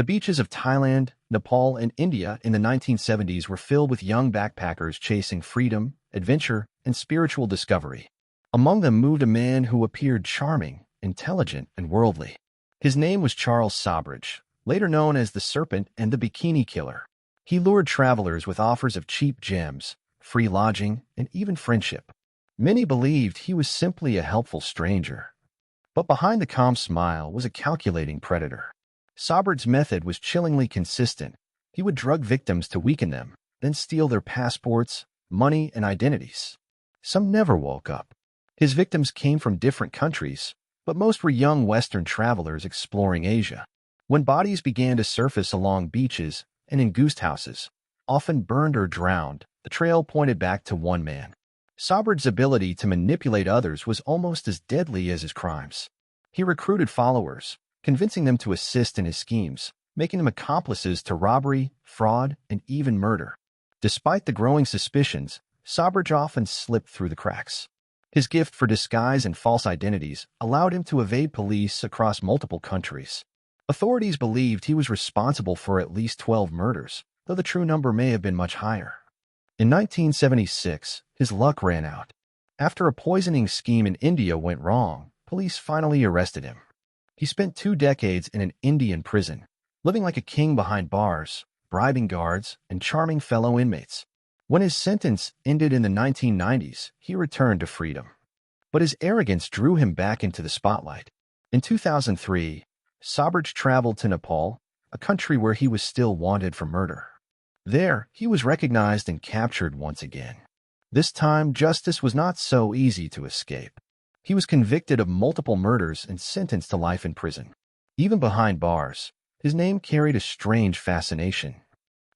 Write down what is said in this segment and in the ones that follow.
The beaches of Thailand, Nepal, and India in the 1970s were filled with young backpackers chasing freedom, adventure, and spiritual discovery. Among them moved a man who appeared charming, intelligent, and worldly. His name was Charles Sobhraj, later known as the Serpent and the Bikini Killer. He lured travelers with offers of cheap gems, free lodging, and even friendship. Many believed he was simply a helpful stranger. But behind the calm smile was a calculating predator. Sobhraj's method was chillingly consistent. He would drug victims to weaken them, then steal their passports, money, and identities. Some never woke up. His victims came from different countries, but most were young Western travelers exploring Asia. When bodies began to surface along beaches and in goose houses, often burned or drowned, the trail pointed back to one man. Sobhraj's ability to manipulate others was almost as deadly as his crimes. He recruited followers, convincing them to assist in his schemes, making them accomplices to robbery, fraud, and even murder. Despite the growing suspicions, Sobhraj often slipped through the cracks. His gift for disguise and false identities allowed him to evade police across multiple countries. Authorities believed he was responsible for at least 12 murders, though the true number may have been much higher. In 1976, his luck ran out. After a poisoning scheme in India went wrong, police finally arrested him. He spent 2 decades in an Indian prison, living like a king behind bars, bribing guards, and charming fellow inmates. When his sentence ended in the 1990s, he returned to freedom. But his arrogance drew him back into the spotlight. In 2003, Sobhraj traveled to Nepal, a country where he was still wanted for murder. There, he was recognized and captured once again. This time, justice was not so easy to escape. He was convicted of multiple murders and sentenced to life in prison. Even behind bars, his name carried a strange fascination.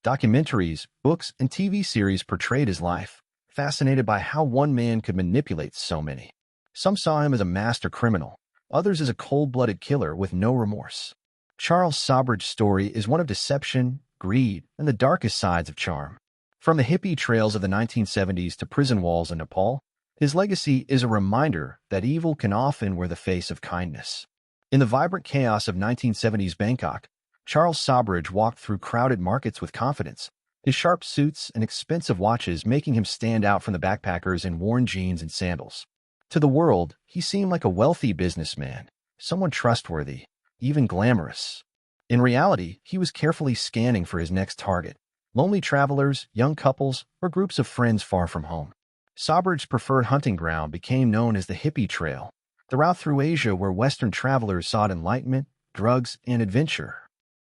Documentaries, books, and TV series portrayed his life, fascinated by how one man could manipulate so many. Some saw him as a master criminal, others as a cold-blooded killer with no remorse. Charles Sobhraj's story is one of deception, greed, and the darkest sides of charm. From the hippie trails of the 1970s to prison walls in Nepal, his legacy is a reminder that evil can often wear the face of kindness. In the vibrant chaos of 1970s Bangkok, Charles Sobhraj walked through crowded markets with confidence, his sharp suits and expensive watches making him stand out from the backpackers in worn jeans and sandals. To the world, he seemed like a wealthy businessman, someone trustworthy, even glamorous. In reality, he was carefully scanning for his next target: lonely travelers, young couples, or groups of friends far from home. Sobhraj's preferred hunting ground became known as the Hippie Trail, the route through Asia where Western travelers sought enlightenment, drugs, and adventure.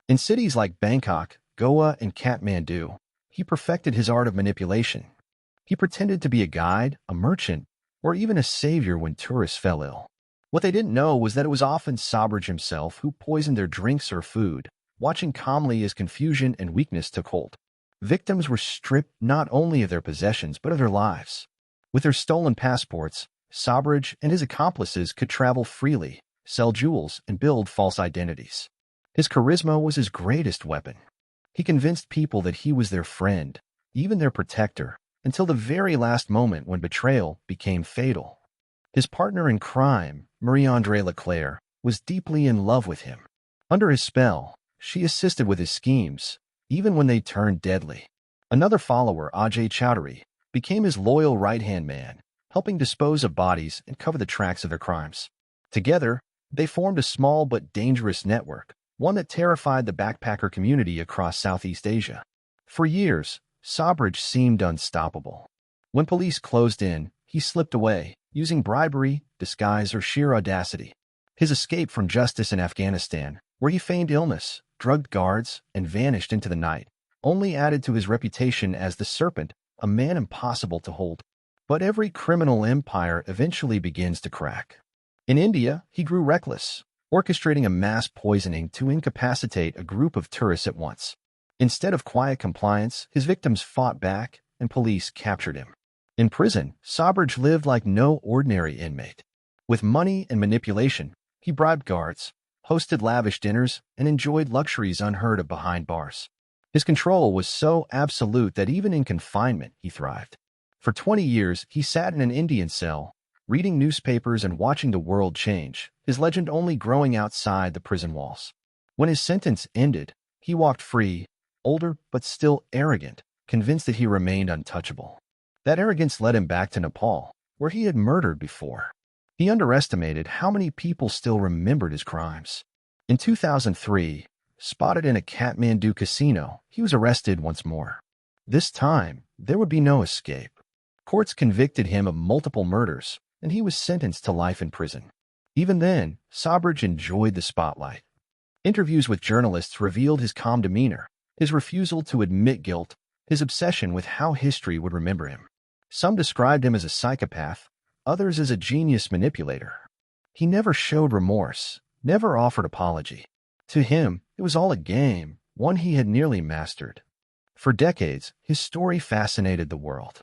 In cities like Bangkok, Goa, and Kathmandu, he perfected his art of manipulation. He pretended to be a guide, a merchant, or even a savior when tourists fell ill. What they didn't know was that it was often Sobhraj himself who poisoned their drinks or food, watching calmly as confusion and weakness took hold. Victims were stripped not only of their possessions but of their lives. With their stolen passports, Sobhraj and his accomplices could travel freely, sell jewels, and build false identities. His charisma was his greatest weapon. He convinced people that he was their friend, even their protector, until the very last moment when betrayal became fatal. His partner in crime, Marie-André Leclerc, was deeply in love with him. Under his spell, she assisted with his schemes, even when they turned deadly. Another follower, Ajay Chowdhury, became his loyal right-hand man, helping dispose of bodies and cover the tracks of their crimes. Together, they formed a small but dangerous network, one that terrified the backpacker community across Southeast Asia. For years, Sobhraj seemed unstoppable. When police closed in, he slipped away, using bribery, disguise, or sheer audacity. His escape from justice in Afghanistan, where he feigned illness, drugged guards, and vanished into the night, only added to his reputation as the Serpent, a man impossible to hold. But every criminal empire eventually begins to crack. In India, he grew reckless, orchestrating a mass poisoning to incapacitate a group of tourists at once. Instead of quiet compliance, his victims fought back, and police captured him. In prison, Sobhraj lived like no ordinary inmate. With money and manipulation, he bribed guards, hosted lavish dinners, and enjoyed luxuries unheard of behind bars. His control was so absolute that even in confinement, he thrived. For 20 years, he sat in an Indian cell, reading newspapers and watching the world change, his legend only growing outside the prison walls. When his sentence ended, He walked free, older but still arrogant, convinced that he remained untouchable. That arrogance led him back to Nepal, where he had murdered before. He underestimated how many people still remembered his crimes. In 2003, spotted in a Kathmandu casino, he was arrested once more. This time, there would be no escape. Courts convicted him of multiple murders, and he was sentenced to life in prison. Even then, Sobhraj enjoyed the spotlight. Interviews with journalists revealed his calm demeanor, his refusal to admit guilt, his obsession with how history would remember him. Some described him as a psychopath, others as a genius manipulator. He never showed remorse, never offered apology. To him, it was all a game, one he had nearly mastered. For decades, his story fascinated the world.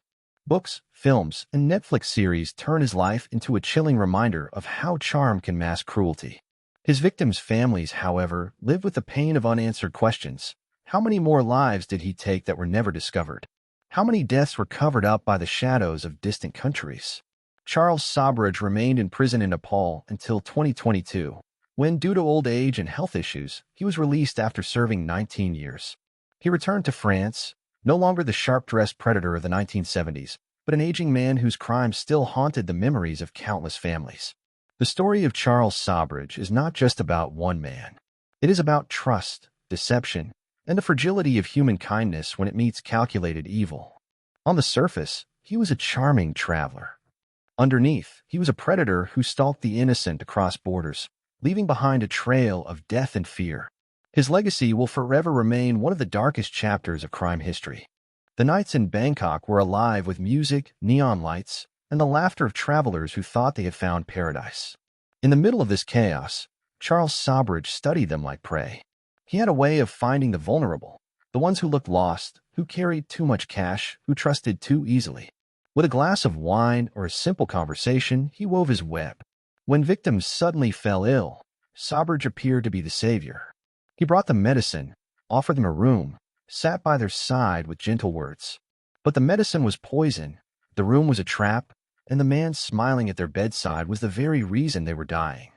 Books, films, and Netflix series turn his life into a chilling reminder of how charm can mask cruelty. His victims' families, however, lived with the pain of unanswered questions. How many more lives did he take that were never discovered? How many deaths were covered up by the shadows of distant countries? Charles Sobhraj remained in prison in Nepal until 2022, when, due to old age and health issues, he was released after serving 19 years. He returned to France, no longer the sharp-dressed predator of the 1970s, but an aging man whose crimes still haunted the memories of countless families. The story of Charles Sobhraj is not just about one man. It is about trust, deception, and the fragility of human kindness when it meets calculated evil. On the surface, he was a charming traveler. Underneath, he was a predator who stalked the innocent across borders, leaving behind a trail of death and fear. His legacy will forever remain one of the darkest chapters of crime history. The nights in Bangkok were alive with music, neon lights, and the laughter of travelers who thought they had found paradise. In the middle of this chaos, Charles Sobhraj studied them like prey. He had a way of finding the vulnerable, the ones who looked lost, who carried too much cash, who trusted too easily. With a glass of wine or a simple conversation, he wove his web. When victims suddenly fell ill, Sobhraj appeared to be the savior. He brought them medicine, offered them a room, sat by their side with gentle words. But the medicine was poison, the room was a trap, and the man smiling at their bedside was the very reason they were dying.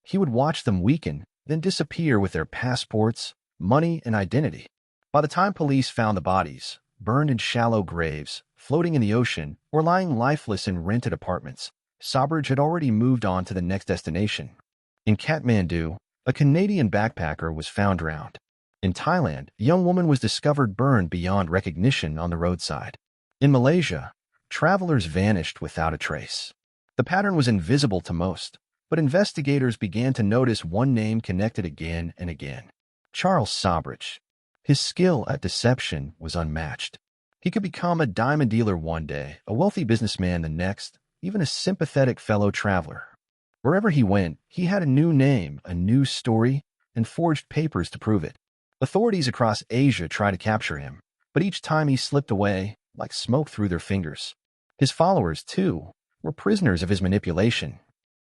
He would watch them weaken, then disappear with their passports, money, and identity. By the time police found the bodies, burned in shallow graves, floating in the ocean, or lying lifeless in rented apartments, Sobhraj had already moved on to the next destination. In Kathmandu, a Canadian backpacker was found drowned. In Thailand, a young woman was discovered burned beyond recognition on the roadside. In Malaysia, travelers vanished without a trace. The pattern was invisible to most, but investigators began to notice one name connected again and again: Charles Sobhraj. His skill at deception was unmatched. He could become a diamond dealer one day, a wealthy businessman the next, even a sympathetic fellow traveler. Wherever he went, he had a new name, a new story, and forged papers to prove it. Authorities across Asia tried to capture him, but each time he slipped away, like smoke through their fingers. His followers, too, were prisoners of his manipulation.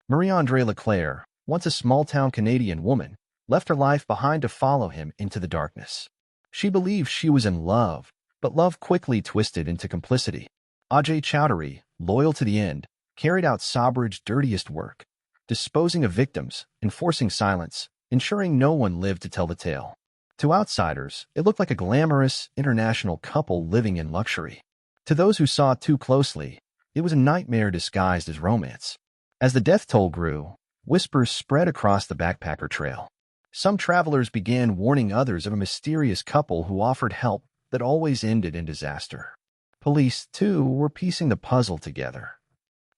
Marie-Andrée Leclerc, once a small-town Canadian woman, left her life behind to follow him into the darkness. She believed she was in love, but love quickly twisted into complicity. Ajay Chowdhury, loyal to the end, carried out Sobhraj's dirtiest work, disposing of victims, enforcing silence, ensuring no one lived to tell the tale. To outsiders, it looked like a glamorous, international couple living in luxury. To those who saw too closely, it was a nightmare disguised as romance. As the death toll grew, whispers spread across the backpacker trail. Some travelers began warning others of a mysterious couple who offered help that always ended in disaster. Police, too, were piecing the puzzle together.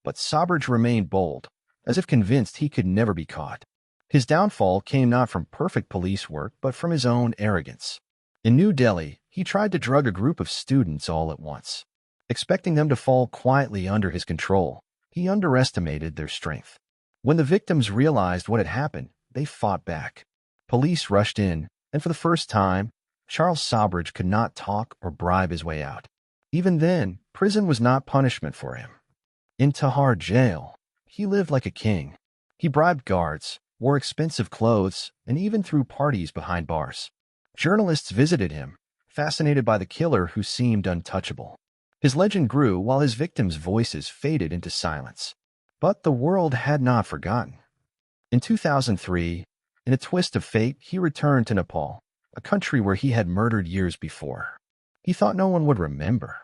But Sobhraj remained bold, as if convinced he could never be caught. His downfall came not from perfect police work, but from his own arrogance. In New Delhi, he tried to drug a group of students all at once. Expecting them to fall quietly under his control, he underestimated their strength. When the victims realized what had happened, they fought back. Police rushed in, and for the first time, Charles Sobhraj could not talk or bribe his way out. Even then, prison was not punishment for him. In Tihar jail, he lived like a king. He bribed guards, wore expensive clothes, and even threw parties behind bars. Journalists visited him, fascinated by the killer who seemed untouchable. His legend grew while his victims' voices faded into silence. But the world had not forgotten. In 2003, in a twist of fate, he returned to Nepal, a country where he had murdered years before. He thought no one would remember.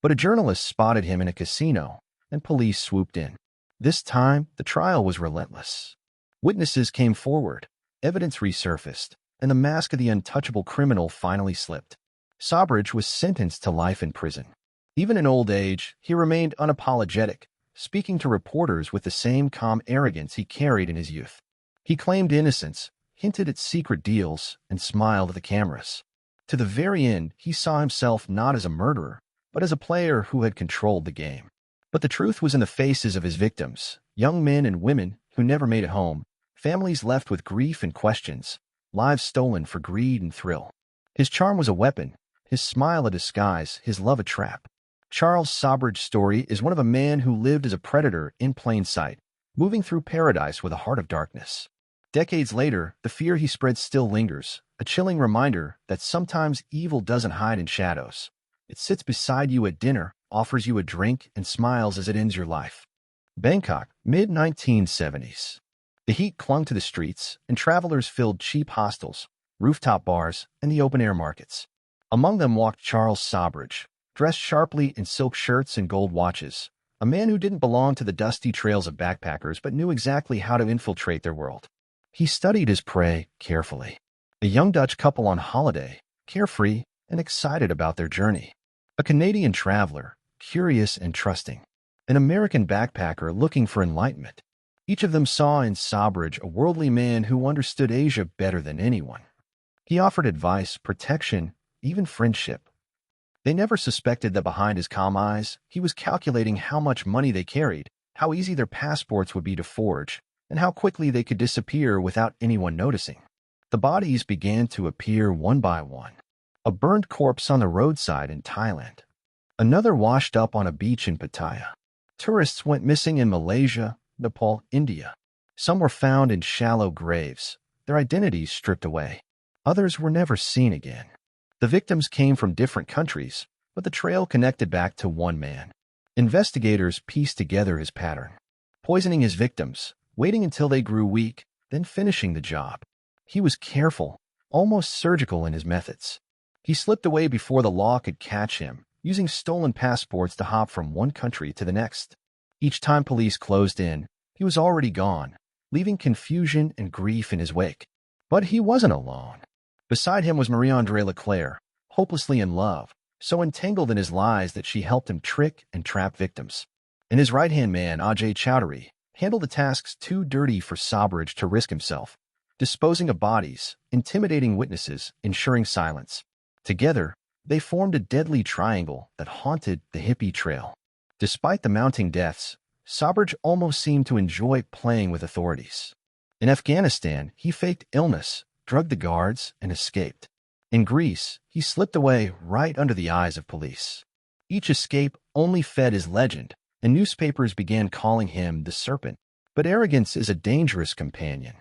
But a journalist spotted him in a casino, and police swooped in. This time, the trial was relentless. Witnesses came forward, evidence resurfaced, and the mask of the untouchable criminal finally slipped. Sobhraj was sentenced to life in prison. Even in old age, he remained unapologetic, speaking to reporters with the same calm arrogance he carried in his youth. He claimed innocence, hinted at secret deals, and smiled at the cameras. To the very end, he saw himself not as a murderer, but as a player who had controlled the game. But the truth was in the faces of his victims, young men and women who never made it home, families left with grief and questions, lives stolen for greed and thrill. His charm was a weapon, his smile a disguise, his love a trap. Charles Sobhraj's story is one of a man who lived as a predator in plain sight, moving through paradise with a heart of darkness. Decades later, the fear he spread still lingers, a chilling reminder that sometimes evil doesn't hide in shadows. It sits beside you at dinner, offers you a drink, and smiles as it ends your life. Bangkok, mid-1970s. The heat clung to the streets, and travelers filled cheap hostels, rooftop bars, and the open-air markets. Among them walked Charles Sobhraj, dressed sharply in silk shirts and gold watches, a man who didn't belong to the dusty trails of backpackers but knew exactly how to infiltrate their world. He studied his prey carefully. A young Dutch couple on holiday, carefree and excited about their journey. A Canadian traveler, curious and trusting. An American backpacker looking for enlightenment. Each of them saw in Sobhraj a worldly man who understood Asia better than anyone. He offered advice, protection, even friendship. They never suspected that behind his calm eyes, he was calculating how much money they carried, how easy their passports would be to forge, and how quickly they could disappear without anyone noticing. The bodies began to appear one by one. A burned corpse on the roadside in Thailand. Another washed up on a beach in Pattaya. Tourists went missing in Malaysia, Nepal, India. Some were found in shallow graves, their identities stripped away. Others were never seen again. The victims came from different countries, but the trail connected back to one man. Investigators pieced together his pattern, poisoning his victims, waiting until they grew weak, then finishing the job. He was careful, almost surgical in his methods. He slipped away before the law could catch him, using stolen passports to hop from one country to the next. Each time police closed in, he was already gone, leaving confusion and grief in his wake. But he wasn't alone. Beside him was Marie-Andrée Leclerc, hopelessly in love, so entangled in his lies that she helped him trick and trap victims. And his right-hand man, Ajay Chowdhury, handled the tasks too dirty for Sobhraj to risk himself, disposing of bodies, intimidating witnesses, ensuring silence. Together, they formed a deadly triangle that haunted the Hippie Trail. Despite the mounting deaths, Sobhraj almost seemed to enjoy playing with authorities. In Afghanistan, he faked illness, drugged the guards, and escaped. In Greece, he slipped away right under the eyes of police. Each escape only fed his legend, and newspapers began calling him the Serpent. But arrogance is a dangerous companion.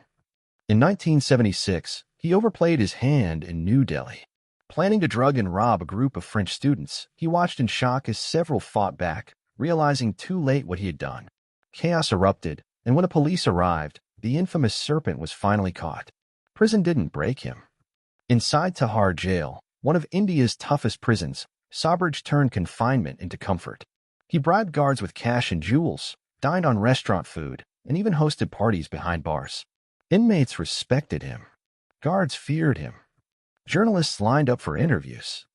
In 1976, he overplayed his hand in New Delhi. Planning to drug and rob a group of French students, he watched in shock as several fought back, realizing too late what he had done. Chaos erupted, and when the police arrived, the infamous Serpent was finally caught. Prison didn't break him. Inside Tihar jail, one of India's toughest prisons, Sobhraj turned confinement into comfort. He bribed guards with cash and jewels, dined on restaurant food, and even hosted parties behind bars. Inmates respected him. Guards feared him. Journalists lined up for interviews.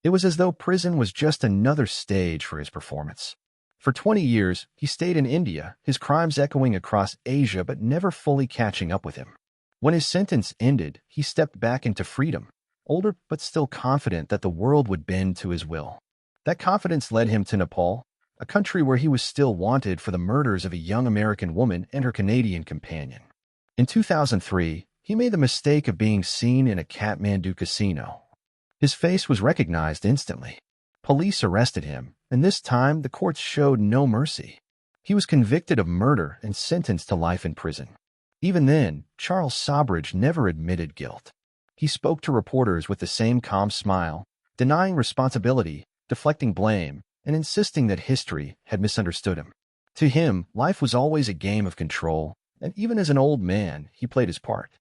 It was as though prison was just another stage for his performance. For 20 years, he stayed in India, his crimes echoing across Asia but never fully catching up with him. When his sentence ended, he stepped back into freedom, older but still confident that the world would bend to his will. That confidence led him to Nepal, a country where he was still wanted for the murders of a young American woman and her Canadian companion. In 2003, he made the mistake of being seen in a Kathmandu casino. His face was recognized instantly. Police arrested him, and this time the courts showed no mercy. He was convicted of murder and sentenced to life in prison. Even then, Charles Sobhraj never admitted guilt. He spoke to reporters with the same calm smile, denying responsibility, deflecting blame, and insisting that history had misunderstood him. To him, life was always a game of control, and even as an old man, he played his part.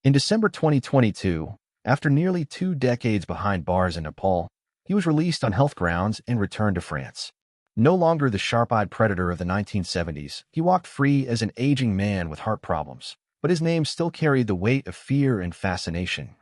In December 2022, After nearly 2 decades behind bars in Nepal, he was released on health grounds and returned to France. No longer the sharp-eyed predator of the 1970s, he walked free as an aging man with heart problems, but his name still carried the weight of fear and fascination.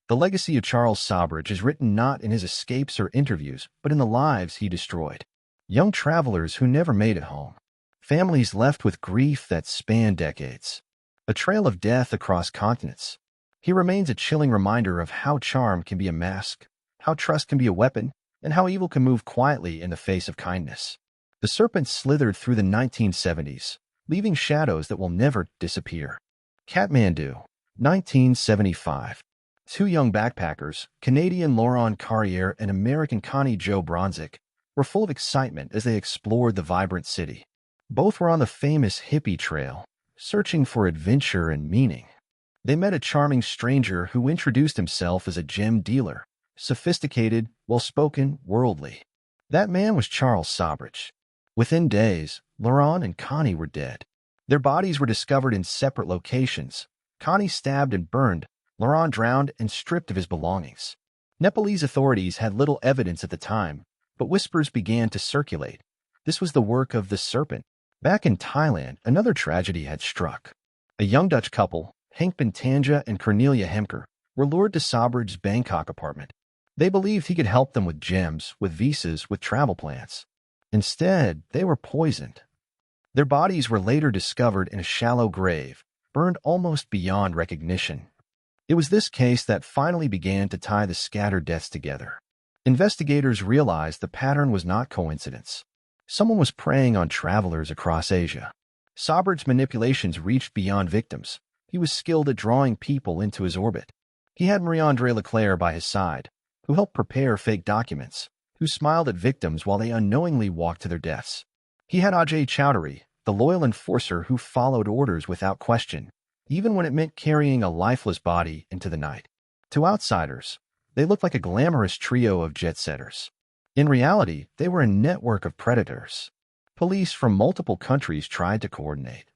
The legacy of Charles Sobhraj is written not in his escapes or interviews, but in the lives he destroyed. Young travelers who never made it home. Families left with grief that spanned decades. A trail of death across continents. He remains a chilling reminder of how charm can be a mask, how trust can be a weapon, and how evil can move quietly in the face of kindness. The serpent slithered through the 1970s, leaving shadows that will never disappear. Kathmandu, 1975. Two young backpackers, Canadian Laurent Carrière and American Connie Jo Bronzik, were full of excitement as they explored the vibrant city. Both were on the famous Hippie Trail, searching for adventure and meaning. They met a charming stranger who introduced himself as a gem dealer, sophisticated, well-spoken, worldly. That man was Charles Sobhraj. Within days, Laurent and Connie were dead. Their bodies were discovered in separate locations. Connie stabbed and burned, Laurent drowned and stripped of his belongings. Nepalese authorities had little evidence at the time, but whispers began to circulate. This was the work of the serpent. Back in Thailand, another tragedy had struck. A young Dutch couple, Henk Bintanja and Cornelia Hemker, were lured to Sobhraj's Bangkok apartment. They believed he could help them with gems, with visas, with travel plans. Instead, they were poisoned. Their bodies were later discovered in a shallow grave, burned almost beyond recognition. It was this case that finally began to tie the scattered deaths together. Investigators realized the pattern was not coincidence. Someone was preying on travelers across Asia. Sobhraj's manipulations reached beyond victims. He was skilled at drawing people into his orbit. He had Marie-André Leclerc by his side, who helped prepare fake documents, who smiled at victims while they unknowingly walked to their deaths. He had Ajay Chowdhury, the loyal enforcer who followed orders without question, even when it meant carrying a lifeless body into the night. To outsiders, they looked like a glamorous trio of jet-setters. In reality, they were a network of predators. Police from multiple countries tried to coordinate.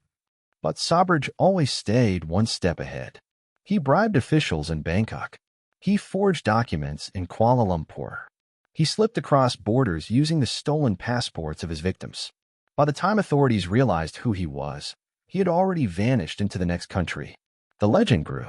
But Sobhraj always stayed one step ahead. He bribed officials in Bangkok. He forged documents in Kuala Lumpur. He slipped across borders using the stolen passports of his victims. By the time authorities realized who he was, he had already vanished into the next country. The legend grew.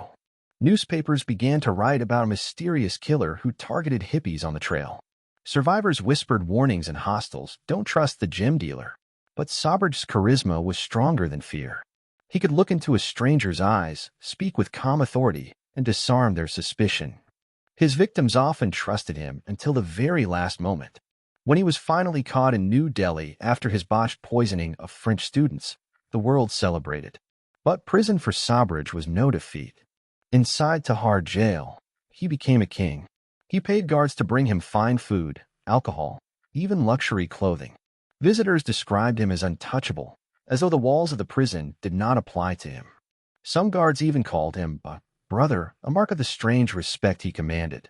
Newspapers began to write about a mysterious killer who targeted hippies on the trail. Survivors whispered warnings in hostels, "Don't trust the gem dealer." But Sobhraj's charisma was stronger than fear. He could look into a stranger's eyes, speak with calm authority, and disarm their suspicion. His victims often trusted him until the very last moment. When he was finally caught in New Delhi after his botched poisoning of French students, the world celebrated. But prison for Sobhraj was no defeat. Inside Tihar jail, he became a king. He paid guards to bring him fine food, alcohol, even luxury clothing. Visitors described him as untouchable, as though the walls of the prison did not apply to him. Some guards even called him a brother, a mark of the strange respect he commanded.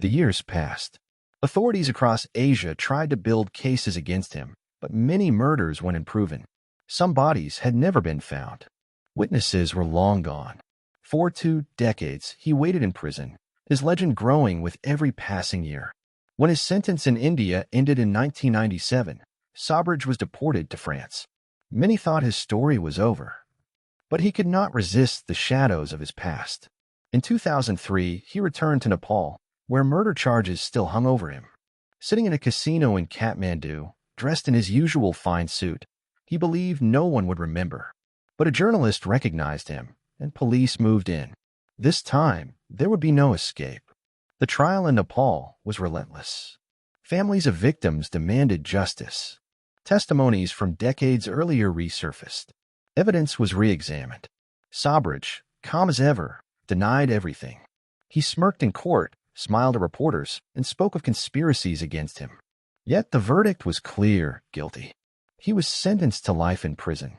The years passed. Authorities across Asia tried to build cases against him, but many murders went unproven. Some bodies had never been found. Witnesses were long gone. For 2 decades, he waited in prison, his legend growing with every passing year. When his sentence in India ended in 1997, Sobhraj was deported to France. Many thought his story was over. But he could not resist the shadows of his past. In 2003, he returned to Nepal, where murder charges still hung over him. Sitting in a casino in Kathmandu, dressed in his usual fine suit, he believed no one would remember. But a journalist recognized him, and police moved in. This time, there would be no escape. The trial in Nepal was relentless. Families of victims demanded justice. Testimonies from decades earlier resurfaced. Evidence was re-examined. Sobhraj, calm as ever, denied everything. He smirked in court, smiled at reporters, and spoke of conspiracies against him. Yet the verdict was clear, guilty. He was sentenced to life in prison.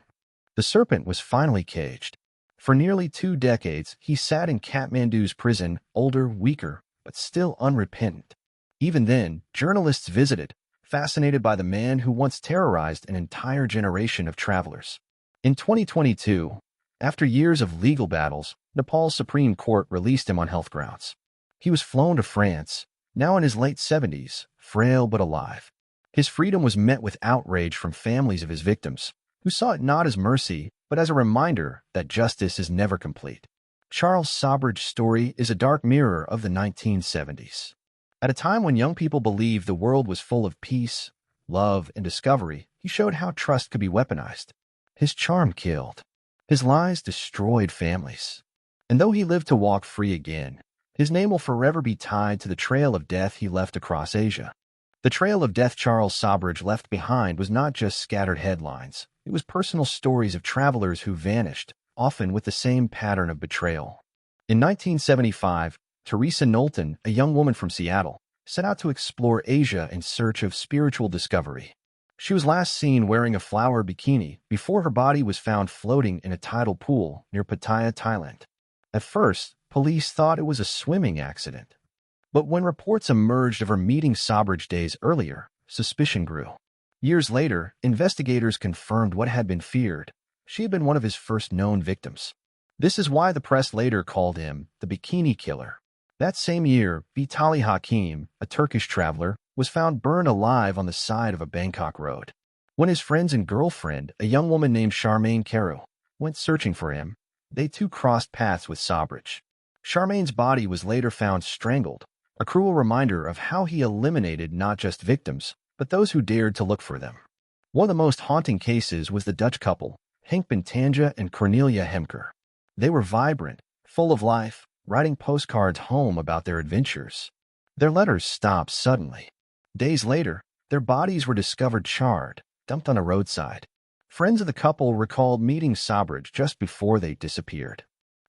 The serpent was finally caged. For nearly 2 decades, he sat in Kathmandu's prison, older, weaker, but still unrepentant. Even then, journalists visited, fascinated by the man who once terrorized an entire generation of travelers. In 2022, after years of legal battles, Nepal's Supreme Court released him on health grounds. He was flown to France, now in his late 70s, frail but alive. His freedom was met with outrage from families of his victims, who saw it not as mercy, but as a reminder that justice is never complete. Charles Sobhraj's story is a dark mirror of the 1970s. At a time when young people believed the world was full of peace, love, and discovery, he showed how trust could be weaponized. His charm killed. His lies destroyed families. And though he lived to walk free again, his name will forever be tied to the trail of death he left across Asia. The trail of death Charles Sobhraj left behind was not just scattered headlines. It was personal stories of travelers who vanished, often with the same pattern of betrayal. In 1975, Teresa Knowlton, a young woman from Seattle, set out to explore Asia in search of spiritual discovery. She was last seen wearing a flower bikini before her body was found floating in a tidal pool near Pattaya, Thailand. At first, police thought it was a swimming accident. But when reports emerged of her meeting Sobhraj days earlier, suspicion grew. Years later, investigators confirmed what had been feared. She had been one of his first known victims. This is why the press later called him the Bikini Killer. That same year, Vitaly Hakim, a Turkish traveler, was found burned alive on the side of a Bangkok road. When his friends and girlfriend, a young woman named Charmaine Carew, went searching for him, they too crossed paths with Sobhraj. Charmaine's body was later found strangled, a cruel reminder of how he eliminated not just victims, but those who dared to look for them. One of the most haunting cases was the Dutch couple, Henk Bentanja and Cornelia Hemker. They were vibrant, full of life, writing postcards home about their adventures. Their letters stopped suddenly. Days later, their bodies were discovered charred, dumped on a roadside. Friends of the couple recalled meeting Sobhraj just before they disappeared.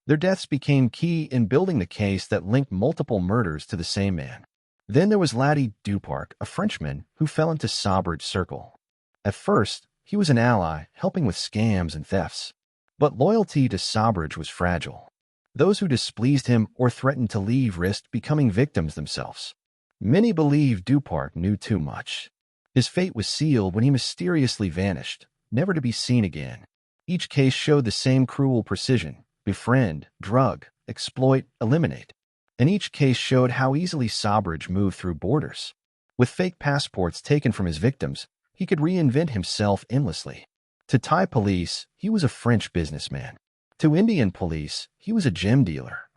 Their deaths became key in building the case that linked multiple murders to the same man. Then there was Laddie Duparc, a Frenchman who fell into Sobhraj's circle. At first, he was an ally, helping with scams and thefts. But loyalty to Sobhraj was fragile. Those who displeased him or threatened to leave risked becoming victims themselves. Many believe Duparc knew too much. His fate was sealed when he mysteriously vanished, never to be seen again. Each case showed the same cruel precision: befriend, drug, exploit, eliminate. And each case showed how easily Sobhraj moved through borders. With fake passports taken from his victims, he could reinvent himself endlessly. To Thai police, he was a French businessman. To Indian police, he was a gem dealer.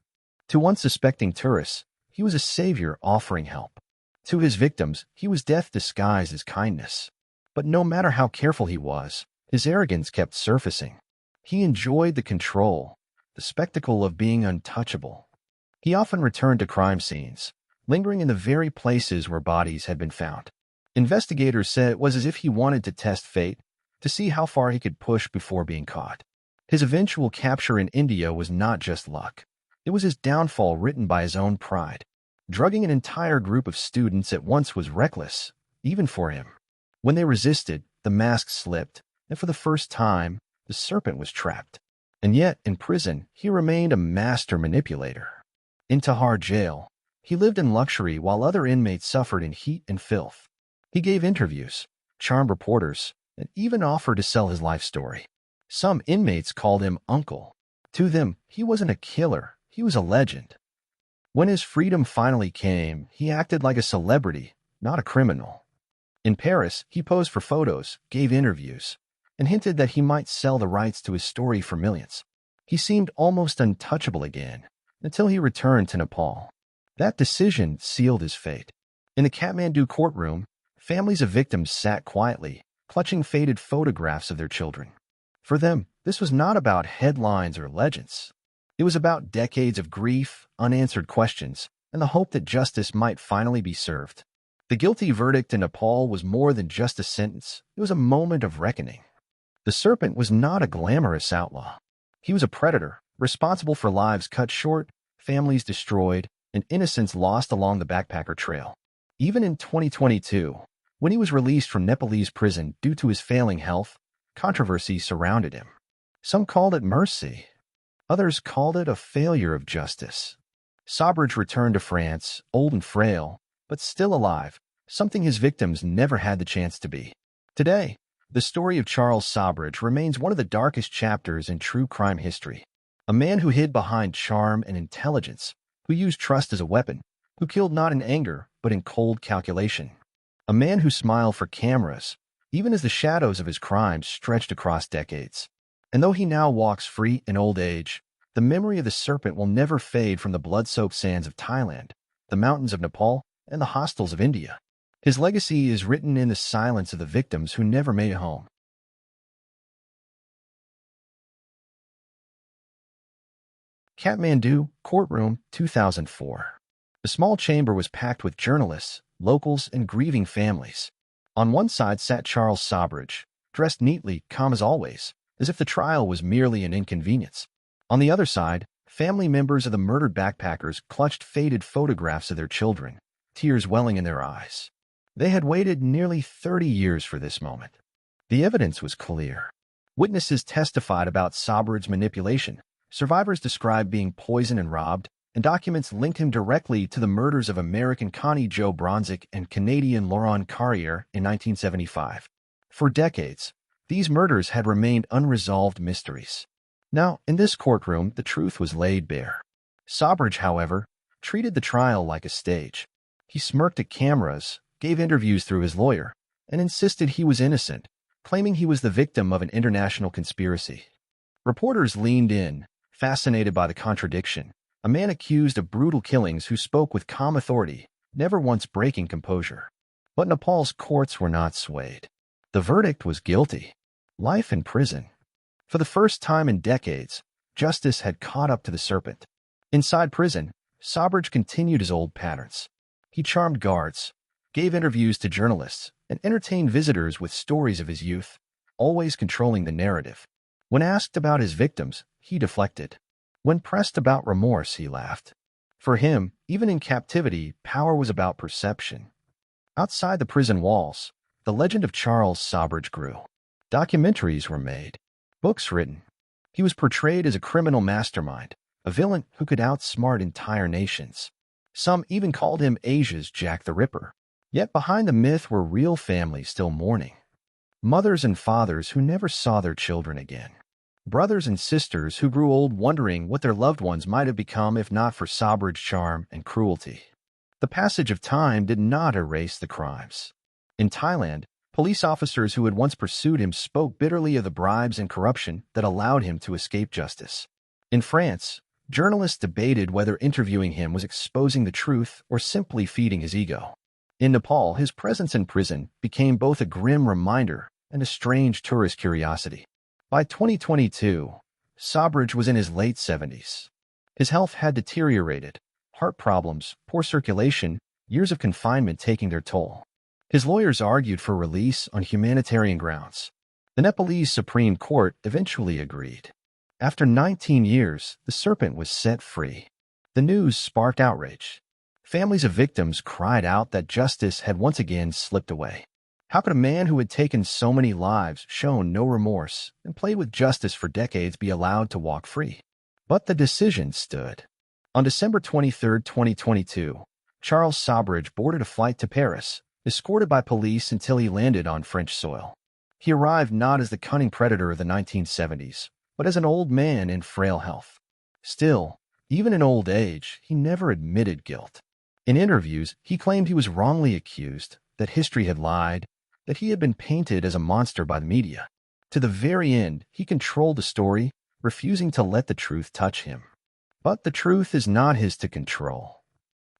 To unsuspecting tourists, he was a savior offering help. To his victims, he was death disguised as kindness. But no matter how careful he was, his arrogance kept surfacing. He enjoyed the control, the spectacle of being untouchable. He often returned to crime scenes, lingering in the very places where bodies had been found. Investigators said it was as if he wanted to test fate, to see how far he could push before being caught. His eventual capture in India was not just luck. It was his downfall written by his own pride. Drugging an entire group of students at once was reckless, even for him. When they resisted, the mask slipped, and for the first time, the serpent was trapped. And yet, in prison, he remained a master manipulator. In Tihar jail, he lived in luxury while other inmates suffered in heat and filth. He gave interviews, charmed reporters, and even offered to sell his life story. Some inmates called him Uncle. To them, he wasn't a killer, he was a legend. When his freedom finally came, he acted like a celebrity, not a criminal. In Paris, he posed for photos, gave interviews, and hinted that he might sell the rights to his story for millions. He seemed almost untouchable again, until he returned to Nepal. That decision sealed his fate. In the Kathmandu courtroom, families of victims sat quietly, clutching faded photographs of their children. For them, this was not about headlines or legends. It was about decades of grief, unanswered questions, and the hope that justice might finally be served. The guilty verdict in Nepal was more than just a sentence. It was a moment of reckoning. The serpent was not a glamorous outlaw. He was a predator, responsible for lives cut short, families destroyed, and innocence lost along the backpacker trail. Even in 2022, when he was released from Nepalese prison due to his failing health, controversy surrounded him. Some called it mercy. Others called it a failure of justice. Sobhraj returned to France, old and frail, but still alive, something his victims never had the chance to be. Today, the story of Charles Sobhraj remains one of the darkest chapters in true crime history. A man who hid behind charm and intelligence, who used trust as a weapon, who killed not in anger, but in cold calculation. A man who smiled for cameras, even as the shadows of his crimes stretched across decades. And though he now walks free in old age, the memory of the serpent will never fade from the blood-soaked sands of Thailand, the mountains of Nepal, and the hostels of India. His legacy is written in the silence of the victims who never made it home. Kathmandu, courtroom, 2004. The small chamber was packed with journalists, locals, and grieving families. On one side sat Charles Sobhraj, dressed neatly, calm as always, as if the trial was merely an inconvenience. On the other side, family members of the murdered backpackers clutched faded photographs of their children, tears welling in their eyes. They had waited nearly 30 years for this moment. The evidence was clear. Witnesses testified about Sobhraj's manipulation. Survivors described being poisoned and robbed, and documents linked him directly to the murders of American Connie Jo Bronzik and Canadian Laurent Carrier in 1975. For decades, these murders had remained unresolved mysteries. Now, in this courtroom, the truth was laid bare. Sobhraj, however, treated the trial like a stage. He smirked at cameras, gave interviews through his lawyer, and insisted he was innocent, claiming he was the victim of an international conspiracy. Reporters leaned in, fascinated by the contradiction. A man accused of brutal killings who spoke with calm authority, never once breaking composure. But Nepal's courts were not swayed. The verdict was guilty. Life in prison. For the first time in decades, justice had caught up to the serpent. Inside prison, Sobhraj continued his old patterns. He charmed guards, gave interviews to journalists, and entertained visitors with stories of his youth, always controlling the narrative. When asked about his victims, he deflected. When pressed about remorse, he laughed. For him, even in captivity, power was about perception. Outside the prison walls, the legend of Charles Sobhraj grew. Documentaries were made, books written. He was portrayed as a criminal mastermind, a villain who could outsmart entire nations. Some even called him Asia's Jack the Ripper. Yet behind the myth were real families still mourning. Mothers and fathers who never saw their children again. Brothers and sisters who grew old wondering what their loved ones might have become if not for Sobhraj's charm and cruelty. The passage of time did not erase the crimes. In Thailand, police officers who had once pursued him spoke bitterly of the bribes and corruption that allowed him to escape justice. In France, journalists debated whether interviewing him was exposing the truth or simply feeding his ego. In Nepal, his presence in prison became both a grim reminder and a strange tourist curiosity. By 2022, Sobhraj was in his late 70s. His health had deteriorated, heart problems, poor circulation, years of confinement taking their toll. His lawyers argued for release on humanitarian grounds. The Nepalese Supreme Court eventually agreed. After 19 years, the serpent was set free. The news sparked outrage. Families of victims cried out that justice had once again slipped away. How could a man who had taken so many lives, shown no remorse, and played with justice for decades be allowed to walk free? But the decision stood. On December 23, 2022, Charles Sobhraj boarded a flight to Paris, escorted by police until he landed on French soil. He arrived not as the cunning predator of the 1970s, but as an old man in frail health. Still, even in old age, he never admitted guilt. In interviews, he claimed he was wrongly accused, that history had lied, that he had been painted as a monster by the media. To the very end, he controlled the story, refusing to let the truth touch him. But the truth is not his to control.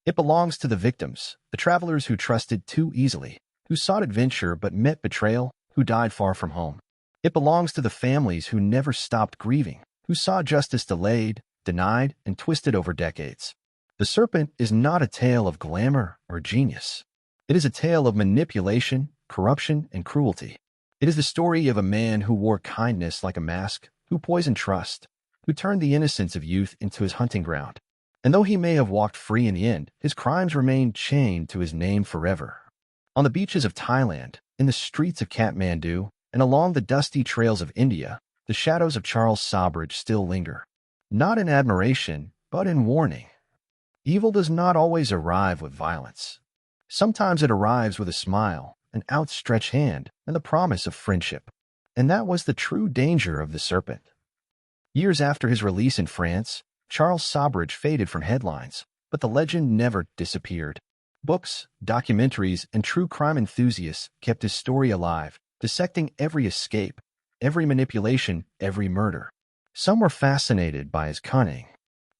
It belongs to the victims, the travelers who trusted too easily, who sought adventure but met betrayal, who died far from home. It belongs to the families who never stopped grieving, who saw justice delayed, denied, and twisted over decades. The serpent is not a tale of glamour or genius. It is a tale of manipulation, corruption, and cruelty. It is the story of a man who wore kindness like a mask, who poisoned trust, who turned the innocence of youth into his hunting ground. And though he may have walked free in the end, his crimes remain chained to his name forever. On the beaches of Thailand, in the streets of Kathmandu, and along the dusty trails of India, the shadows of Charles Sobhraj still linger. Not in admiration, but in warning. Evil does not always arrive with violence. Sometimes it arrives with a smile, an outstretched hand, and the promise of friendship. And that was the true danger of the serpent. Years after his release in France, Charles Sobhraj faded from headlines, but the legend never disappeared. Books, documentaries, and true crime enthusiasts kept his story alive, dissecting every escape, every manipulation, every murder. Some were fascinated by his cunning.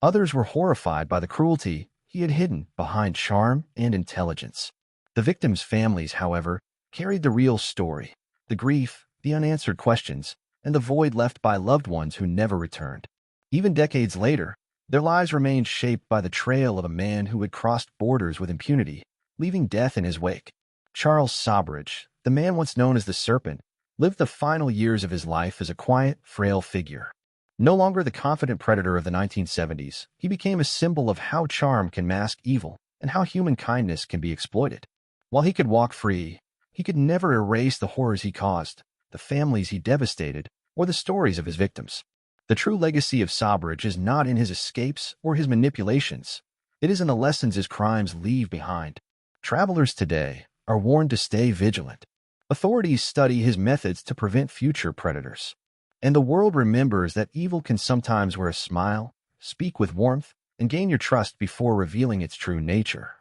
Others were horrified by the cruelty he had hidden behind charm and intelligence. The victims' families, however, carried the real story, the grief, the unanswered questions, and the void left by loved ones who never returned. Even decades later, their lives remained shaped by the trail of a man who had crossed borders with impunity, leaving death in his wake. Charles Sobhraj, the man once known as the Serpent, lived the final years of his life as a quiet, frail figure. No longer the confident predator of the 1970s, he became a symbol of how charm can mask evil and how human kindness can be exploited. While he could walk free, he could never erase the horrors he caused, the families he devastated, or the stories of his victims. The true legacy of Sobhraj is not in his escapes or his manipulations. It is in the lessons his crimes leave behind. Travelers today are warned to stay vigilant. Authorities study his methods to prevent future predators. And the world remembers that evil can sometimes wear a smile, speak with warmth, and gain your trust before revealing its true nature.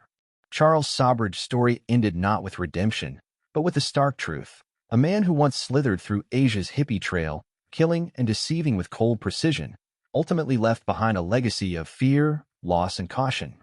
Charles Sobhraj's story ended not with redemption, but with the stark truth. A man who once slithered through Asia's Hippie Trail, killing and deceiving with cold precision, ultimately left behind a legacy of fear, loss, and caution.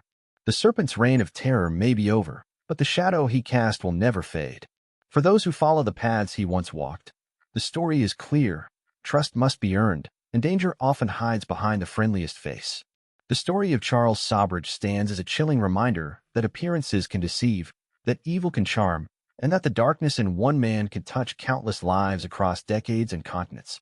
The serpent's reign of terror may be over, but the shadow he cast will never fade. For those who follow the paths he once walked, the story is clear. Trust must be earned, and danger often hides behind the friendliest face. The story of Charles Sobhraj stands as a chilling reminder that appearances can deceive, that evil can charm, and that the darkness in one man can touch countless lives across decades and continents.